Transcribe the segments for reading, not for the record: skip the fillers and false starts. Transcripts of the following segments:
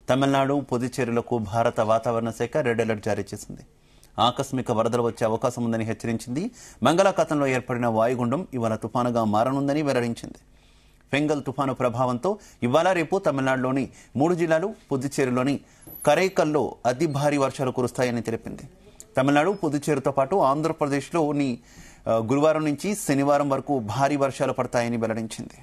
తమిళనాడు, పుదుచ్చేరిలకు భారత వాతావరణ శాఖ రెడ్ అలర్ట్ జారీ చేసింది. ఆకస్మిక వరదలు వచ్చే అవకాశం ఉందని హెచ్చరించింది. బంగాళాఖాతంలో ఏర్పడిన వాయుగుండం ఇవాళ తుఫానుగా మారనుందని వెల్లడించింది. ఫెంగల్ తుఫాను ప్రభావంతో ఇవాళ రేపు తమిళనాడులోని 3 జిల్లాలు, పుదుచ్చేరిలోని కరైకల్లో అతి భారీ వర్షాలు కురుస్తాయని తెలిపింది. తమిళనాడు, పుదుచ్చేరితో పాటు ఆంధ్రప్రదేశ్లోని గురువారం నుంచి శనివారం వరకు భారీ వర్షాలు పడతాయని వెల్లడించింది.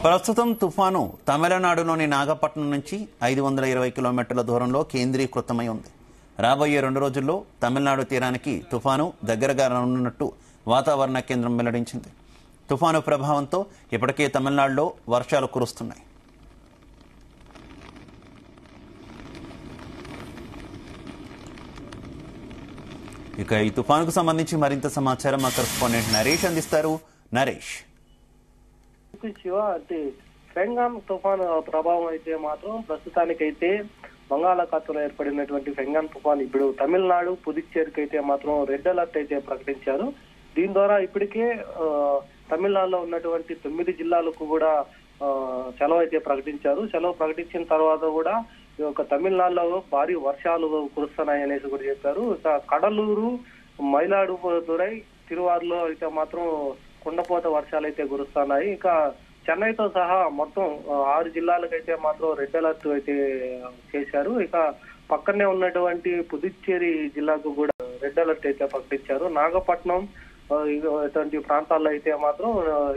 ప్రస్తుతం తుఫాను తమిళనాడులోని నాగపట్నం నుంచి 520 కిలోమీటర్ల దూరంలో కేంద్రీకృతమై ఉంది. రాబోయే 2 రోజుల్లో తమిళనాడు తీరానికి తుఫాను దగ్గరగా రానున్నట్టు వాతావరణ కేంద్రం వెల్లడించింది. తుఫాను ప్రభావంతో ఇప్పటికే తమిళనాడులో వర్షాలు కురుస్తున్నాయి. ఇక ఈ తుఫానుకు సంబంధించి మరింత సమాచారం మా కరెస్పాండెంట్ నరేష్ అందిస్తారు. నరేష్, శివ, అంటే ఫెంగాన్ తుఫాను ప్రభావం అయితే మాత్రం ప్రస్తుతానికైతే బంగాళాఖాతంలో ఏర్పడినటువంటి ఫెంగాన్ తుఫాను ఇప్పుడు తమిళనాడు, పుదుచ్చేరికి అయితే మాత్రం రెడ్ అలర్ట్ అయితే ప్రకటించారు. దీని ద్వారా ఇప్పటికే తమిళనాడులో ఉన్నటువంటి 9 జిల్లాలకు కూడా సెలవు అయితే ప్రకటించారు. సెలవు ప్రకటించిన తర్వాత కూడా ఈ యొక్క తమిళనాడులో భారీ వర్షాలు కురుస్తున్నాయి అనేసి కూడా చెప్పారు. కడలూరు, మయిలాడుదురై, తిరువారులో అయితే మాత్రం కుండపోత వర్షాలు అయితే కురుస్తున్నాయి. ఇక చెన్నైతో సహా మొత్తం 6 జిల్లాలకైతే మాత్రం రెడ్ అలర్ట్ అయితే చేశారు. ఇక పక్కనే ఉన్నటువంటి పుదుచ్చేరి జిల్లాకు కూడా రెడ్ అలర్ట్ అయితే ప్రకటించారు. నాగపట్నం ఇటువంటి ప్రాంతాల్లో అయితే మాత్రం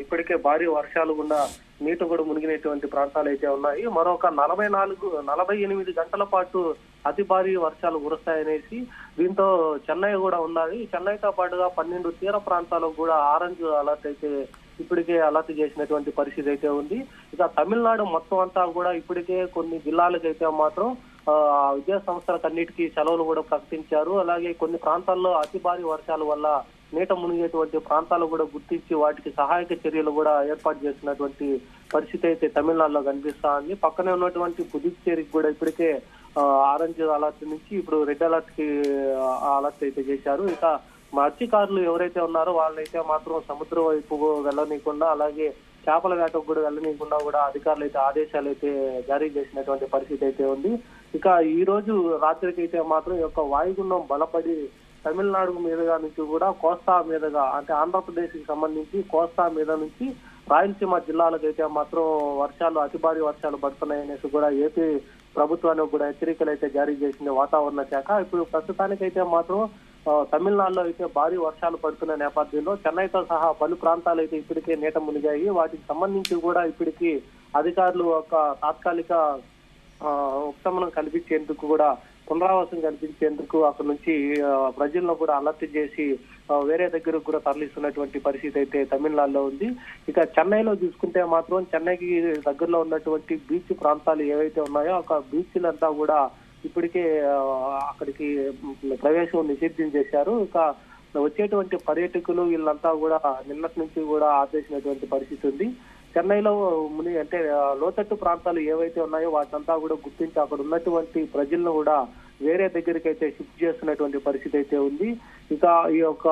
ఇప్పటికే భారీ వర్షాలు గుండా నీటి కూడా మునిగినటువంటి ప్రాంతాలు అయితే ఉన్నాయి. మరొక 48 గంటల పాటు అతి భారీ వర్షాలు కురుస్తాయనేసి దీంతో చెన్నై కూడా ఉన్నది. చెన్నైతో పాటుగా 12 తీర ప్రాంతాలకు కూడా ఆరెంజ్ అలర్ట్ అయితే ఇప్పటికే అలర్ట్ చేసినటువంటి పరిస్థితి అయితే ఉంది. ఇక తమిళనాడు మొత్తం అంతా కూడా ఇప్పటికే కొన్ని జిల్లాలకైతే మాత్రం విద్యా సంస్థలకన్నిటికీ సెలవులు కూడా ప్రకటించారు. అలాగే కొన్ని ప్రాంతాల్లో అతి భారీ వర్షాల వల్ల నీట మునిగేటువంటి ప్రాంతాలు కూడా గుర్తించి వాటికి సహాయక చర్యలు కూడా ఏర్పాటు చేసినటువంటి పరిస్థితి అయితే తమిళనాడులో కనిపిస్తా ఉంది. పక్కనే ఉన్నటువంటి పుదుచ్చేరికి కూడా ఇప్పటికే ఆరెంజ్ అలర్ట్ నుంచి ఇప్పుడు రెడ్ అలర్ట్ కి అలర్ట్ అయితే చేశారు. ఇక మత్స్యకారులు ఎవరైతే ఉన్నారో వాళ్ళైతే మాత్రం సముద్రం వైపు వెళ్ళనీయకుండా, అలాగే చేపల వేటకు కూడా వెళ్ళనీయకుండా కూడా అధికారులు అయితే ఆదేశాలు అయితే జారీ చేసినటువంటి పరిస్థితి అయితే ఉంది. ఇక ఈ రోజు రాత్రికి అయితే మాత్రం ఈ యొక్క వాయుగుండం బలపడి తమిళనాడు మీదుగా నుంచి కూడా కోస్తా మీదుగా, అంటే ఆంధ్రప్రదేశ్ కి సంబంధించి కోస్తా మీద నుంచి రాయలసీమ జిల్లాలకైతే మాత్రం వర్షాలు, అతి భారీ వర్షాలు పడుతున్నాయనేసి కూడా ఏపీ ప్రభుత్వానికి కూడా హెచ్చరికలు అయితే జారీ చేసింది వాతావరణ శాఖ. ఇప్పుడు ప్రస్తుతానికైతే మాత్రం తమిళనాడులో అయితే భారీ వర్షాలు పడుతున్న నేపథ్యంలో చెన్నైతో సహా పలు ప్రాంతాలు అయితే ఇప్పటికే నీట మునిగాయి. వాటికి సంబంధించి కూడా ఇప్పటికీ అధికారులు ఒక తాత్కాలిక ఉపశమనం కల్పించేందుకు కూడా, పునరావాసం కల్పించేందుకు అక్కడ నుంచి ప్రజలను కూడా అలర్ట్ చేసి వేరే దగ్గరకు కూడా తరలిస్తున్నటువంటి పరిస్థితి అయితే తమిళనాడులో ఉంది. ఇక చెన్నైలో చూసుకుంటే మాత్రం చెన్నైకి దగ్గరలో ఉన్నటువంటి బీచ్ ప్రాంతాలు ఏవైతే ఉన్నాయో ఆ బీచ్లంతా కూడా ఇప్పటికే అక్కడికి ప్రవేశం నిషేధం చేశారు. ఇక వచ్చేటువంటి పర్యాటకులు వీళ్ళంతా కూడా నిన్నటి నుంచి కూడా ఆపేసినటువంటి పరిస్థితి ఉంది. చెన్నైలో అంటే లోతట్టు ప్రాంతాలు ఏవైతే ఉన్నాయో వాటినంతా కూడా గుర్తించి అక్కడ ఉన్నటువంటి ప్రజలను కూడా వేరే దగ్గరికి అయితే షిఫ్ట్ చేస్తున్నటువంటి పరిస్థితి అయితే ఉంది. ఇక ఈ యొక్క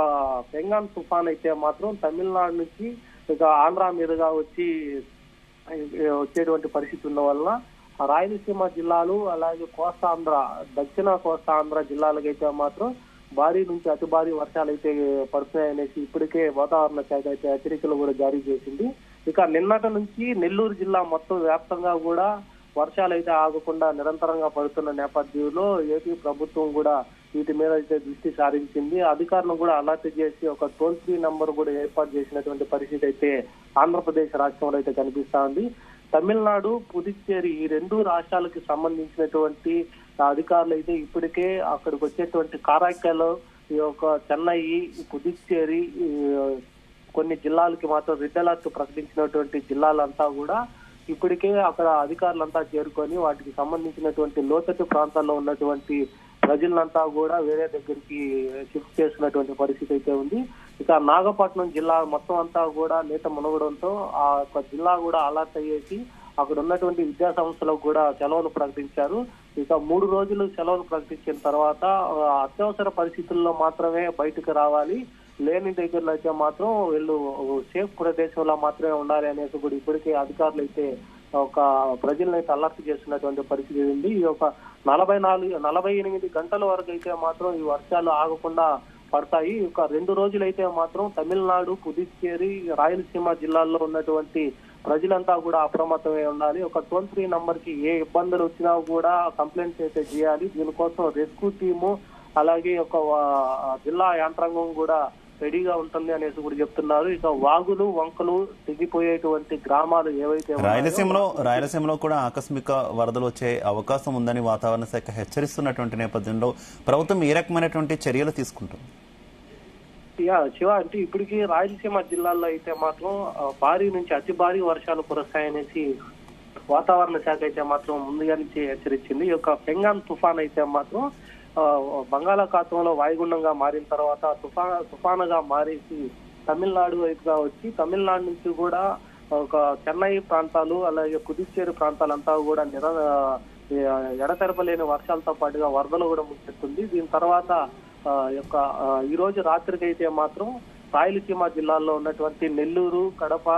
ఫెంగాన్ తుఫాన్ అయితే మాత్రం తమిళనాడు నుంచి ఇక ఆంధ్ర మీదుగా వచ్చేటువంటి పరిస్థితి ఉన్న వల్ల రాయలసీమ జిల్లాలు, అలాగే కోస్తాంధ్ర, దక్షిణ కోస్తాంధ్ర జిల్లాలకైతే మాత్రం భారీ నుంచి అతి భారీ వర్షాలు అయితే పడుతున్నాయనేసి ఇప్పటికే వాతావరణ శాఖ అయితే హెచ్చరికలు కూడా జారీ చేసింది. ఇక నిన్నటి నుంచి నెల్లూరు జిల్లా మొత్తం వ్యాప్తంగా కూడా వర్షాలు అయితే ఆగకుండా నిరంతరంగా పడుతున్న నేపథ్యంలో ఏపీ ప్రభుత్వం కూడా వీటి మీద అయితే దృష్టి సారించింది. అధికారులను కూడా అలర్ట్ చేసి ఒక టోల్ ఫ్రీ నంబర్ కూడా ఏర్పాటు చేసినటువంటి పరిస్థితి అయితే ఆంధ్రప్రదేశ్ రాష్ట్రంలో అయితే కనిపిస్తా ఉంది. తమిళనాడు, పుదుచ్చేరి ఈ 2 రాష్ట్రాలకు సంబంధించినటువంటి అధికారులు అయితే ఇప్పటికే అక్కడికి వచ్చేటువంటి కారైకల్, ఈ యొక్క చెన్నై, పుదుచ్చేరి కొన్ని జిల్లాలకి మాత్రం రెడ్ అలర్ట్ ప్రకటించినటువంటి జిల్లాలంతా కూడా ఇప్పటికే అక్కడ అధికారులంతా చేరుకొని వాటికి సంబంధించినటువంటి లోతట్టు ప్రాంతాల్లో ఉన్నటువంటి ప్రజలంతా కూడా వేరే దగ్గరికి షిఫ్ట్ చేస్తున్నటువంటి పరిస్థితి అయితే ఉంది. ఇక నాగపట్నం జిల్లా మొత్తం అంతా కూడా నీట మునగడంతో ఆ యొక్క జిల్లా కూడా అలర్ట్ అయ్యేసి అక్కడ ఉన్నటువంటి విద్యా సంస్థలకు కూడా సెలవులు ప్రకటించారు. ఇక 3 రోజులు సెలవులు ప్రకటించిన తర్వాత అత్యవసర పరిస్థితుల్లో మాత్రమే బయటకు రావాలి, లేని దగ్గరలో అయితే మాత్రం వీళ్ళు సేఫ్ ప్రదేశంలో మాత్రమే ఉండాలి అనేసి కూడా ఇప్పటికే అధికారులు అయితే ఒక ప్రజలను అయితే అలర్ట్ చేస్తున్నటువంటి పరిస్థితి ఉంది. ఈ యొక్క 48 గంటల వరకు అయితే మాత్రం ఈ వర్షాలు ఆగకుండా పడతాయి. ఒక 2 రోజులైతే మాత్రం తమిళనాడు, పుదుచ్చేరి, రాయలసీమ జిల్లాల్లో ఉన్నటువంటి ప్రజలంతా కూడా అప్రమత్తమై ఉండాలి. ఒక టోల్ ఫ్రీ నంబర్ కి ఏ ఇబ్బందులు వచ్చినా కూడా కంప్లైంట్స్ అయితే చేయాలి. దీనికోసం రెస్క్యూ టీము అలాగే ఒక జిల్లా యంత్రాంగం కూడా రెడీగా ఉంటుంది అనేసి కూడా చెప్తున్నారు. ఇక వాగులు వంకలు తెగిపోయేటువంటి గ్రామాలు ఏవైతే రాయలసీమలో కూడా ఆకస్మిక వరదలు వచ్చే అవకాశం ఉందని వాతావరణ శాఖ హెచ్చరిస్తున్నటువంటి నేపథ్యంలో ప్రభుత్వం ఏ రకమైనటువంటి చర్యలు తీసుకుంటుంది? శివ, అంటే ఇప్పటికీ రాయలసీమ జిల్లాల్లో అయితే మాత్రం భారీ నుంచి అతి భారీ వర్షాలు కురుస్తాయనేసి వాతావరణ శాఖ అయితే మాత్రం ముందుగా నుంచి హెచ్చరించింది. ఈ యొక్క ఫెంగాన్ తుఫాన్ అయితే మాత్రం బంగాళాఖాతంలో వాయుగుండంగా మారిన తర్వాత తుఫానుగా మారేసి తమిళనాడు వైపుగా వచ్చి తమిళనాడు నుంచి కూడా ఒక చెన్నై ప్రాంతాలు అలాగే పుదుచ్చేరి ప్రాంతాలంతా కూడా ఎడతెరపలేని వర్షాలతో పాటుగా వరదలు కూడా ముంచెత్తుంది. దీని తర్వాత ఈ రోజు రాత్రికి అయితే మాత్రం రాయలసీమ జిల్లాల్లో ఉన్నటువంటి నెల్లూరు, కడప,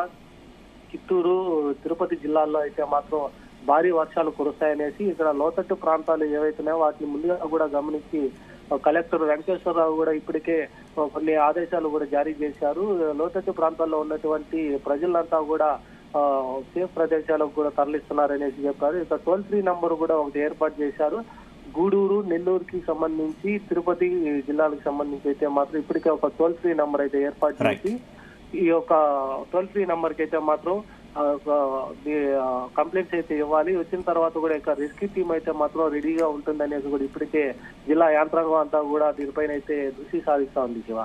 చిత్తూరు, తిరుపతి జిల్లాల్లో అయితే మాత్రం భారీ వర్షాలు కురుస్తాయనేసి ఇక్కడ లోతట్టు ప్రాంతాలు ఏవైతున్నాయో వాటిని ముందుగా కూడా గమనించి కలెక్టర్ వెంకటేశ్వరరావు కూడా ఇప్పటికే కొన్ని ఆదేశాలు కూడా జారీ చేశారు. లోతట్టు ప్రాంతాల్లో ఉన్నటువంటి ప్రజలంతా కూడా సేఫ్ ప్రదేశాలకు కూడా తరలిస్తున్నారనేసి చెప్పారు. ఇక టోల్ ఫ్రీ నంబర్ కూడా ఒకటి ఏర్పాటు చేశారు. గూడూరు, నెల్లూరుకి సంబంధించి, తిరుపతి జిల్లాలకు సంబంధించి అయితే మాత్రం ఇప్పటికే ఒక టోల్ ఫ్రీ నంబర్ అయితే ఏర్పాటు చేసి ఈ యొక్క టోల్ ఫ్రీ నంబర్ కి అయితే మాత్రం కంప్లైంట్స్ అయితే ఇవ్వాలి. వచ్చిన తర్వాత కూడా ఇక రెస్క్యూ టీమ్ అయితే మాత్రం రెడీగా ఉంటుంది అనేసి కూడా ఇప్పటికే జిల్లా యంత్రాంగం అంతా కూడా దీనిపైన అయితే దృష్టి సాధిస్తా ఉంది శివ.